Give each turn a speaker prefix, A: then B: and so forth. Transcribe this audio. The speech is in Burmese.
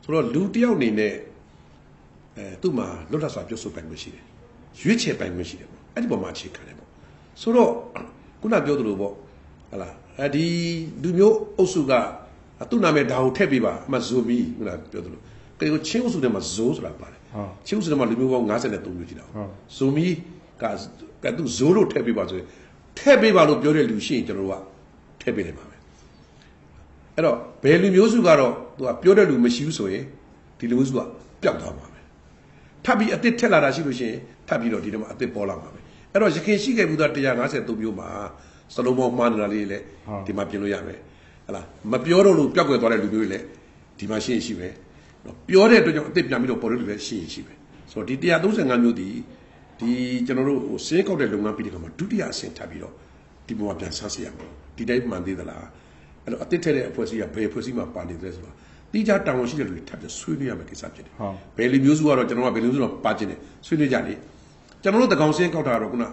A: ဆိုတော့လူတယောက်အနေနဲ့သူ့မှာလွတ်လပ်စွာပြောဆိုပိုင်ခွင့်ရှိတယ်ရွေးချယ်ပိုင်ခွင့်ရှိတယ်ပေါ့အဲ့ဒီပုံမှာအခြေခံတယ်ပေါ့ဆိုတော့ခုနပြောသလိုပေါ့ဟလာဒီလူမျိုးအုပ်စုကသူ့နာမည်ဒါကိုထည့်ပေးပါအမှဇိုမီခုနပြောသလိုကဲချင်းအုပ်စုထဲမှာဇိုးဆိုတာပါတယ်ချင်းအုပ်စုထဲမှာလူမျိုးပေါင်း53မျိုးရှိတာဇိုမီကသူဇိုးလို့ထည့်ပေးပါဆိုရင်ထည့်ပေးပါလို့ပြောတဲ့လူရှိရင်ကျွန်တော်တို့ကထည့်ပေးနေပါမယ်အဲ့တော့ဘယ်လူမျိုးစုကတော့သူကပြောတဲ့လူမရှိဘူးဆိုရင်ဒီလူမျိုးစုကပျောက်သွားမှာပဲထပ်ပြီးအစ်စ်ထက်လာတာရှိလို့ရှိရင်ထပ်ပြီးတော့ဒီထဲမှာအစ်စ်ပေါ်လာမှာပဲအဲ့တော့ရခင်ရှိခဲ့ဘူးသား153မျိုးမှာစလုံးပေါင်းမှားနေတာလေးလည်းဒီမှာပြင်လို့ရမယ်ဟလာမပြောတော့လို့ပျောက်ကွယ်သွားတဲ့လူမျိုးတွေလည်းဒီမှာရှိရင်ရှိပဲနော်ပြောတဲ့အတွက်ကြောင့်အစ်စ်ပြန်ပြီးတော့ပေါ်လို့လည်းရှိရင်ရှိပဲဆိုတော့ဒီ135မျိုးဒီကျွန်တော်တို့စင်းကောက်တဲ့လုပ်ငန်းပြီးတဲ့ခါမှာဒုတိယအဆင့်ထပ်ပြီးတော့ဒီပုံမှာပြန်ဆန်းစစ်ရမှာဒီတိုင်းမှန်သေးသလားအဲ့တော့အစ်စ်ထက်တဲ့အဖွဲ့အစည်းကဘယ်အဖွဲ့အစည်းမှာပါနေတယ်ဆိုတော့တိကျတောင်းဝန်ရှိတဲ့လူတွေထပ်ပြီးဆွေးနွေးရမယ့်ကိစ္စဖြစ်တယ်ဘယ်လူမျိုးစုကတော့ကျွန်တော်ကဘယ်လူမျိုးစုတော့ပါခြင်းတယ်ဆွေးနွေးကြလေကျွန်တော်တို့တကောင်စင်းကောက်တာတော့ခုန